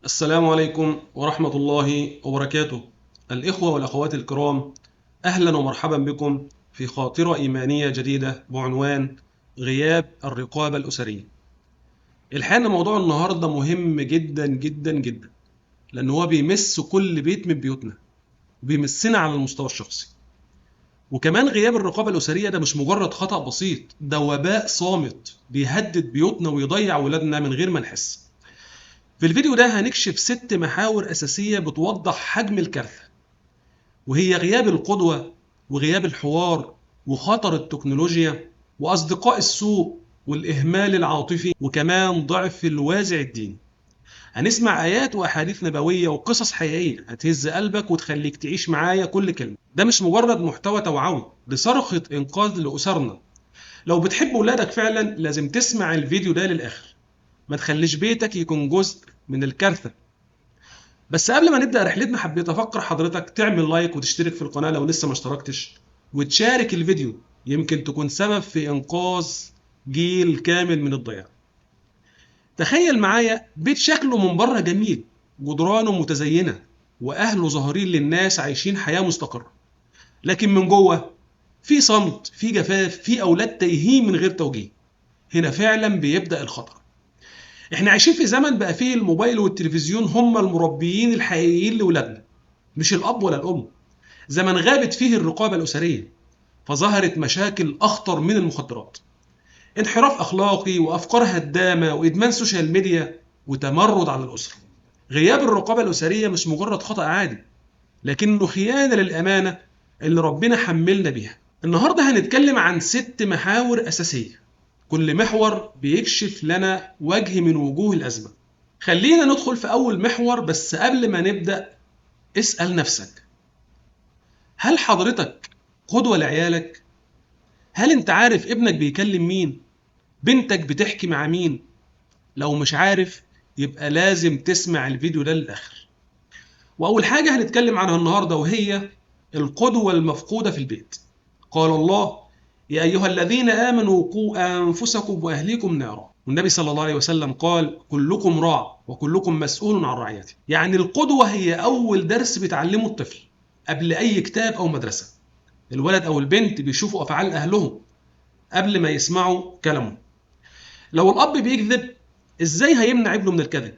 السلام عليكم ورحمة الله وبركاته. الإخوة والأخوات الكرام، أهلا ومرحبا بكم في خاطرة إيمانية جديدة بعنوان غياب الرقابة الأسرية. الحقيقة إن موضوع النهاردة مهم جدا جدا جدا، لأن هو بيمس كل بيت من بيوتنا، بيمسنا على المستوى الشخصي. وكمان غياب الرقابة الأسرية ده مش مجرد خطأ بسيط، ده وباء صامت بيهدد بيوتنا ويضيع ولادنا من غير ما نحس. في الفيديو ده هنكشف 6 محاور أساسية بتوضح حجم الكارثة، وهي غياب القدوة وغياب الحوار وخطر التكنولوجيا وأصدقاء السوء والإهمال العاطفي وكمان ضعف الوازع الديني. هنسمع آيات وأحاديث نبوية وقصص حقيقية هتهز قلبك وتخليك تعيش معايا كل كلمة. ده مش مجرد محتوى توعوي، دي صرخة إنقاذ لأسرنا. لو بتحب ولادك فعلا لازم تسمع الفيديو ده للآخر، ما تخليش بيتك يكون جزء من الكارثة. بس قبل ما نبدأ رحلتنا حبيت أفكر حضرتك تعمل لايك وتشترك في القناة لو لسه ما اشتركتش، وتشارك الفيديو، يمكن تكون سبب في إنقاذ جيل كامل من الضياع. تخيل معايا بيت شكله من بره جميل، جدرانه متزينة وأهله ظاهرين للناس عايشين حياة مستقرة، لكن من جوه في صمت، في جفاف، في أولاد تايهين من غير توجيه. هنا فعلا بيبدأ الخطر. احنا عايشين في زمن بقى فيه الموبايل والتلفزيون هم المربيين الحقيقيين لولادنا، مش الأب ولا الأم. زمن غابت فيه الرقابة الأسرية، فظهرت مشاكل أخطر من المخدرات، انحراف أخلاقي وأفكار هدامة وإدمان سوشيال ميديا وتمرد على الأسرة. غياب الرقابة الأسرية مش مجرد خطأ عادي، لكنه خيانة للأمانة اللي ربنا حملنا بيها. النهاردة هنتكلم عن 6 محاور أساسية، كل محور بيكشف لنا وجه من وجوه الأزمة. خلينا ندخل في أول محور، بس قبل ما نبدأ اسأل نفسك، هل حضرتك قدوة لعيالك؟ هل انت عارف ابنك بيكلم مين؟ بنتك بتحكي مع مين؟ لو مش عارف يبقى لازم تسمع الفيديو ده للآخر. وأول حاجة هنتكلم عنها النهاردة وهي القدوة المفقودة في البيت. قال الله: يا أيها الذين آمنوا قوا أنفسكم وأهليكم نارا. والنبي صلى الله عليه وسلم قال: كلكم راع وكلكم مسؤول عن رعيته. يعني القدوة هي أول درس بيتعلمه الطفل قبل أي كتاب أو مدرسة. الولد أو البنت بيشوفوا أفعال أهلهم قبل ما يسمعوا كلامه. لو الأب بيكذب، إزاي هيمنع ابنه من الكذب؟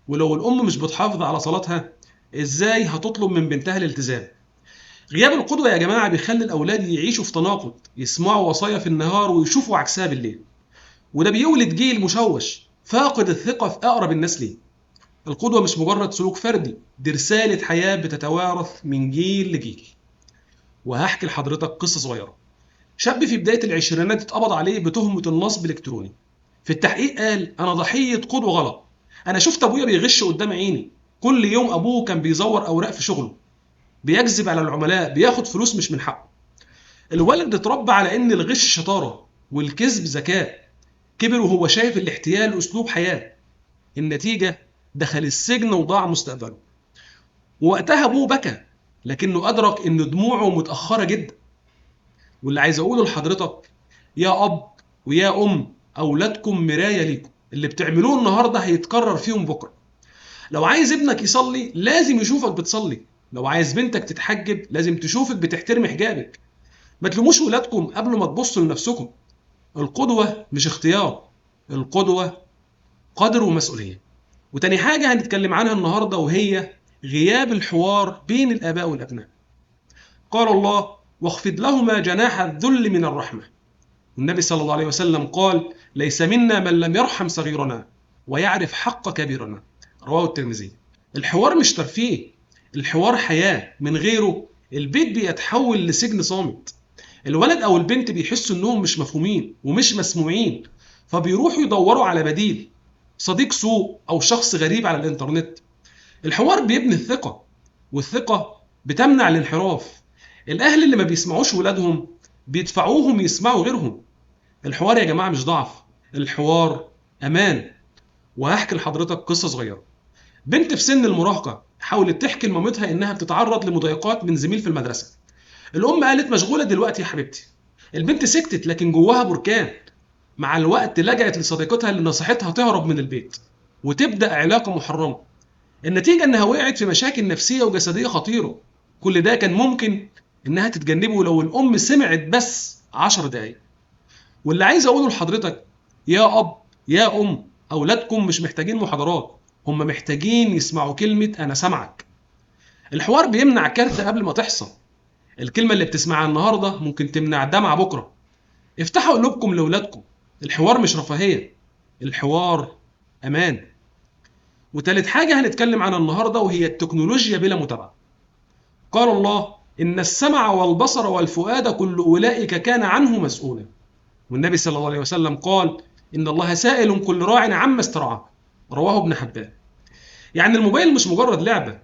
ولو الأم مش بتحافظ على صلاتها، إزاي هتطلب من بنتها الالتزام؟ غياب القدوة يا جماعة بيخلي الأولاد يعيشوا في تناقض، يسمعوا وصايا في النهار ويشوفوا عكسها بالليل، وده بيولد جيل مشوش فاقد الثقة في أقرب الناس ليه. القدوة مش مجرد سلوك فردي، دي رسالة حياة بتتوارث من جيل لجيل. وهحكي لحضرتك قصة صغيرة. شاب في بداية العشرينات اتقبض عليه بتهمة النصب الإلكتروني. في التحقيق قال: أنا ضحية قدوة غلط. أنا شفت أبويا بيغش قدام عيني، كل يوم أبوه كان بيزور أوراق في شغله، بيكذب على العملاء، بياخد فلوس مش من حقه. الولد اتربى على إن الغش شطارة والكذب ذكاء. كبر وهو شايف الاحتيال أسلوب حياة. النتيجة دخل السجن وضاع مستقبله. ووقتها أبوه بكى، لكنه أدرك إن دموعه متأخرة جدا. واللي عايز أقوله لحضرتك، يا أب ويا أم، أولادكم مراية ليكم. اللي بتعملوه النهاردة هيتكرر فيهم بكرة. لو عايز ابنك يصلي لازم يشوفك بتصلي، لو عايز بنتك تتحجب لازم تشوفك بتحترم حجابك. ما تلوموش ولادكم قبل ما تبصوا لنفسكم. القدوة مش اختيار، القدوة قدر ومسؤولية. وتاني حاجة هنتكلم عنها النهاردة وهي غياب الحوار بين الآباء والأبناء. قال الله: واخفض لهما جناح الذل من الرحمة. والنبي صلى الله عليه وسلم قال: ليس منا من لم يرحم صغيرنا ويعرف حق كبيرنا. رواه الترمذي. الحوار مش ترفيه، الحوار حياة، من غيره البيت بيتحول لسجن صامت. الولد أو البنت بيحسوا إنهم مش مفهومين ومش مسموعين، فبيروحوا يدوروا على بديل، صديق سوء أو شخص غريب على الإنترنت. الحوار بيبني الثقة، والثقة بتمنع الانحراف. الأهل اللي ما بيسمعوش ولادهم بيدفعوهم يسمعوا غيرهم. الحوار يا جماعة مش ضعف، الحوار أمان. وهحكي لحضرتك قصة صغيرة. بنت في سن المراهقة حاولت تحكي لمامتها إنها بتتعرض لمضايقات من زميل في المدرسة. الأم قالت: مشغولة دلوقتي يا حبيبتي. البنت سكتت لكن جواها بركان. مع الوقت لجأت لصديقتها اللي نصحتها تهرب من البيت وتبدأ علاقة محرمة. النتيجة إنها وقعت في مشاكل نفسية وجسدية خطيرة. كل ده كان ممكن إنها تتجنبه لو الأم سمعت بس 10 دقايق. واللي عايز أقوله لحضرتك يا أب يا أم، أولادكم مش محتاجين محاضرات، هم محتاجين يسمعوا كلمة أنا سامعك. الحوار بيمنع كارثة قبل ما تحصل. الكلمة اللي بتسمعها النهاردة ممكن تمنع دمعة بكرة. افتحوا قلوبكم لأولادكم. الحوار مش رفاهية، الحوار أمان. وتالت حاجة هنتكلم عنها النهاردة وهي التكنولوجيا بلا متابعة. قال الله إن السمع والبصر والفؤاد كل أولئك كان عنه مسؤولا. والنبي صلى الله عليه وسلم قال إن الله سائل كل راع عما استرعاه. رواه ابن حبان. يعني الموبايل مش مجرد لعبة،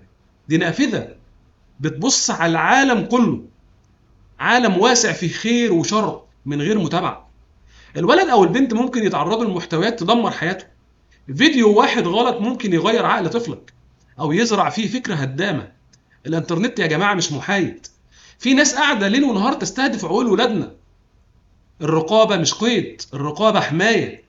دي نافذة بتبص على العالم كله، عالم واسع فيه خير وشر من غير متابعة. الولد أو البنت ممكن يتعرضوا لمحتويات تدمر حياته. فيديو واحد غلط ممكن يغير عقل طفلك أو يزرع فيه فكرة هدامة. الإنترنت يا جماعة مش محايد. في ناس قاعدة ليل ونهار تستهدف عقول ولادنا. الرقابة مش قيد، الرقابة حماية.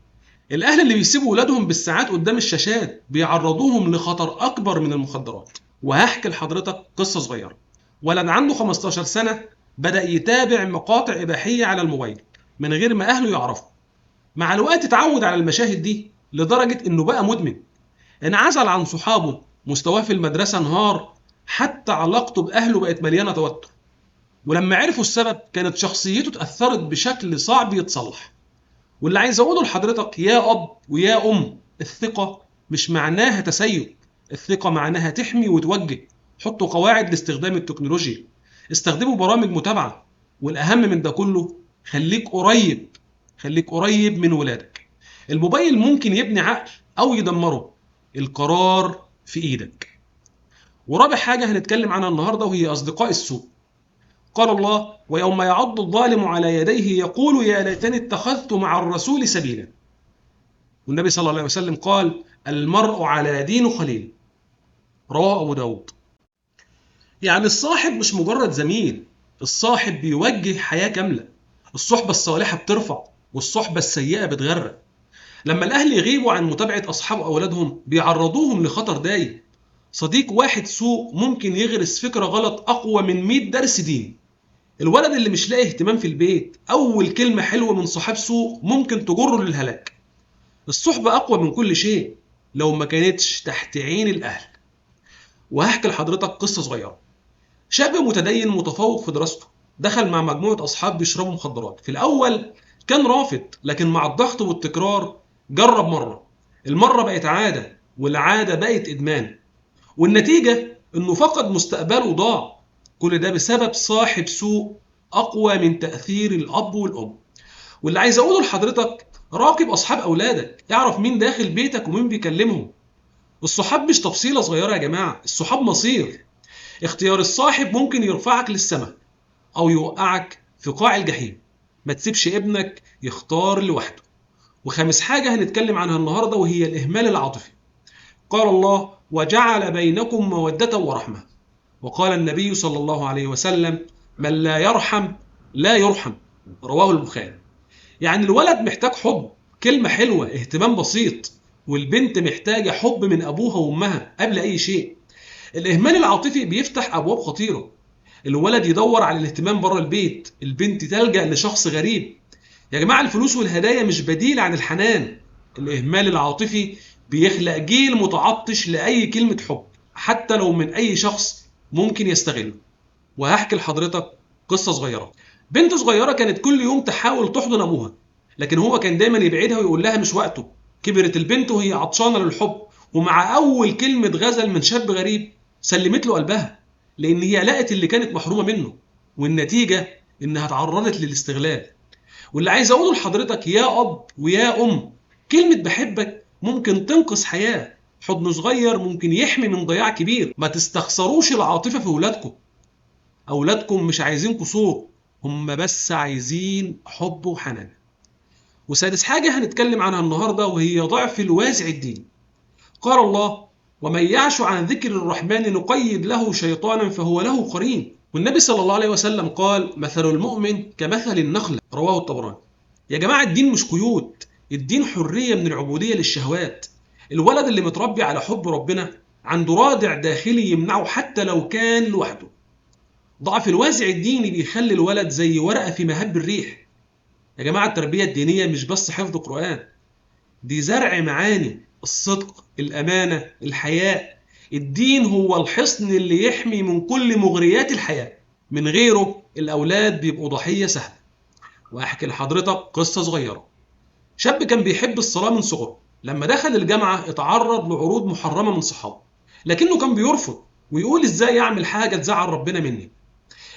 الأهل اللي بيسيبوا ولادهم بالساعات قدام الشاشات بيعرضوهم لخطر أكبر من المخدرات. وهحكي لحضرتك قصة صغيرة. ولد عنده 15 سنة بدأ يتابع مقاطع إباحية على الموبايل من غير ما أهله يعرفوا. مع الوقت اتعود على المشاهد دي لدرجة إنه بقى مدمن. انعزل عن صحابه، مستواه في المدرسة انهار، حتى علاقته بأهله بقت مليانة توتر. ولما عرفوا السبب كانت شخصيته اتأثرت بشكل صعب يتصلح. واللي عايز أقوله لحضرتك يا أب ويا أم، الثقة مش معناها تسيب، الثقة معناها تحمي وتوجه. حطوا قواعد لاستخدام التكنولوجيا، استخدموا برامج متابعة، والأهم من ده كله خليك قريب من ولادك. الموبايل ممكن يبني عقل أو يدمره، القرار في إيدك. ورابع حاجة هنتكلم عنها النهاردة وهي أصدقاء السوء. قال الله ويوم يعض الظالم على يديه يقول يا ليتني اتخذت مع الرسول سبيلا. والنبي صلى الله عليه وسلم قال المرء على دين خليل. رواه أبو داود. يعني الصاحب مش مجرد زميل، الصاحب بيوجه حياة كاملة. الصحبة الصالحة بترفع والصحبة السيئة بتغرق. لما الأهل يغيبوا عن متابعة أصحاب أولادهم بيعرضوهم لخطر دايم. صديق واحد سوء ممكن يغرس فكرة غلط أقوى من 100 درس دين. الولد اللي مش لاقي اهتمام في البيت، أول كلمة حلوة من صاحب سوء ممكن تجره للهلاك. الصحبة أقوى من كل شيء لو ما كانتش تحت عين الأهل. وهحكي لحضرتك قصة صغيرة. شاب متدين متفوق في دراسته دخل مع مجموعة أصحاب بيشربوا مخدرات. في الأول كان رافض، لكن مع الضغط والتكرار جرب مرة، المرة بقت عادة، والعادة بقت إدمان. والنتيجة إنه فقد مستقبله وضاع. كل ده بسبب صاحب سوء أقوى من تأثير الأب والأم. واللي عايز أقوله لحضرتك راقب أصحاب أولادك، اعرف مين داخل بيتك ومين بيكلمهم. الصحاب مش تفصيلة صغيرة يا جماعة، الصحاب مصير. اختيار الصاحب ممكن يرفعك للسماء أو يوقعك في قاع الجحيم. ما تسيبش ابنك يختار لوحده. وخامس حاجة هنتكلم عنها النهاردة وهي الإهمال العاطفي. قال الله وجعل بينكم مودة ورحمة. وقال النبي صلى الله عليه وسلم من لا يرحم لا يرحم. رواه البخاري. يعني الولد محتاج حب، كلمة حلوة، اهتمام بسيط. والبنت محتاجة حب من أبوها وأمها قبل أي شيء. الإهمال العاطفي بيفتح أبواب خطيرة. الولد يدور على الاهتمام بره البيت، البنت تلجأ لشخص غريب. يا جماعة الفلوس والهدايا مش بديل عن الحنان. الإهمال العاطفي بيخلق جيل متعطش لأي كلمة حب، حتى لو من أي شخص ممكن يستغله. وهحكي لحضرتك قصة صغيرة. بنت صغيرة كانت كل يوم تحاول تحضن أبوها، لكن هو كان دايما يبعدها ويقول لها مش وقته. كبرت البنت وهي عطشانة للحب، ومع أول كلمة غزل من شاب غريب سلمت له قلبها، لأن هي لقت اللي كانت محرومة منه. والنتيجة إنها تعرضت للاستغلال. واللي عايز أقوله لحضرتك يا أب ويا أم، كلمة بحبك ممكن تنقذ حياة. حضن صغير ممكن يحمي من ضياع كبير. ما تستخسروش العاطفة في ولادكم. أولادكم مش عايزين قصور، هم بس عايزين حب وحنان. وسادس حاجة هنتكلم عنها النهاردة وهي ضعف الوازع الديني. قال الله ومن يعش عن ذكر الرحمن نقيد له شيطانا فهو له قرين. والنبي صلى الله عليه وسلم قال مثل المؤمن كمثل النخلة. رواه الطبراني. يا جماعة الدين مش قيود، الدين حرية من العبودية للشهوات. الولد اللي متربي على حب ربنا عنده رادع داخلي يمنعه حتى لو كان لوحده. ضعف الوازع الديني بيخلي الولد زي ورقة في مهب الريح. يا جماعة التربية الدينية مش بس حفظ قرآن، دي زرع معاني الصدق، الأمانة، الحياء. الدين هو الحصن اللي يحمي من كل مغريات الحياة، من غيره الأولاد بيبقوا ضحية سهلة. وأحكي لحضرتك قصة صغيرة. شاب كان بيحب الصلاة من صغره، لما دخل الجامعة اتعرض لعروض محرمة من صحابه، لكنه كان بيرفض ويقول ازاي اعمل حاجة تزعل ربنا مني.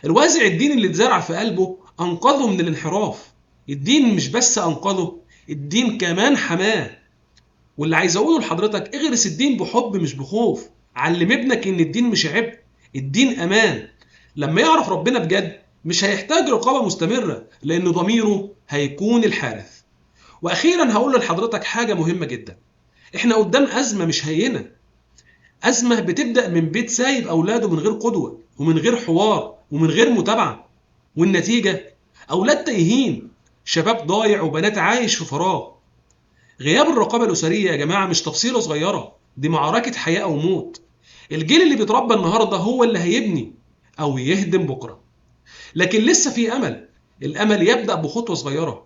الوازع الديني اللي اتزرع في قلبه انقذه من الانحراف. الدين مش بس انقذه، الدين كمان حماه. واللي عايز اقوله لحضرتك، اغرس الدين بحب مش بخوف. علم ابنك ان الدين مش عبء، الدين امان. لما يعرف ربنا بجد مش هيحتاج رقابة مستمرة، لان ضميره هيكون الحارس. واخيرا هقول لحضرتك حاجة مهمة جدا. احنا قدام ازمة مش هينة، ازمة بتبدأ من بيت سايب اولاده من غير قدوة ومن غير حوار ومن غير متابعة. والنتيجة اولاد تايهين، شباب ضايع وبنات عايش في فراغ. غياب الرقابة الأسرية يا جماعة مش تفصيلة صغيرة، دي معركة حياة أو موت. الجيل اللي بيتربى النهاردة هو اللي هيبني أو يهدم بكرة. لكن لسه في أمل. الأمل يبدأ بخطوة صغيرة.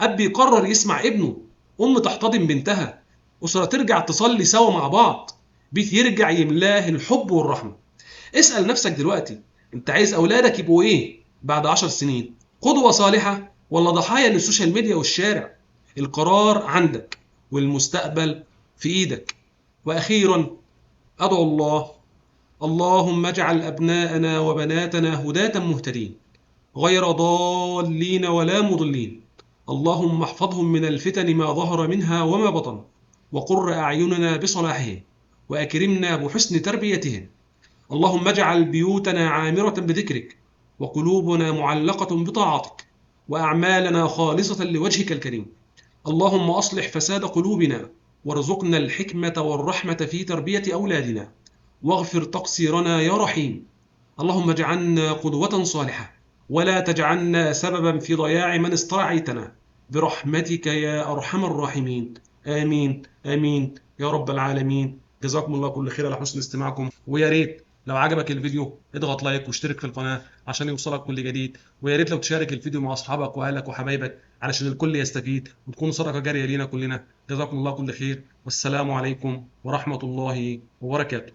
أب يقرر يسمع ابنه، أم تحتضن بنتها، أسرة ترجع تصلي سوا مع بعض، بيت يرجع يملاه الحب والرحمة. اسأل نفسك دلوقتي، أنت عايز أولادك يبقوا إيه بعد 10 سنين؟ قدوة صالحة ولا ضحايا للسوشيال ميديا والشارع؟ القرار عندك والمستقبل في إيدك. وأخيرا أدعو الله، اللهم اجعل أبناءنا وبناتنا هداة مهتدين غير ضالين ولا مضلين. اللهم احفظهم من الفتن ما ظهر منها وما بطن، وقر أعيننا بصلاحهم، وأكرمنا بحسن تربيتهم. اللهم اجعل بيوتنا عامرة بذكرك، وقلوبنا معلقة بطاعتك، وأعمالنا خالصة لوجهك الكريم. اللهم أصلح فساد قلوبنا، وارزقنا الحكمة والرحمة في تربية أولادنا، واغفر تقصيرنا يا رحيم. اللهم اجعلنا قدوة صالحة، ولا تجعلنا سببا في ضياع من استرعيتنا، برحمتك يا أرحم الراحمين. آمين آمين يا رب العالمين. جزاكم الله كل خير على حسن استماعكم، ويا ريت لو عجبك الفيديو اضغط لايك واشترك في القناة عشان يوصلك كل جديد. ويا ريت لو تشارك الفيديو مع أصحابك وأهلك وحبايبك علشان الكل يستفيد وتكون صدقة جارية لينا كلنا. جزاكم الله كل خير، والسلام عليكم ورحمة الله وبركاته.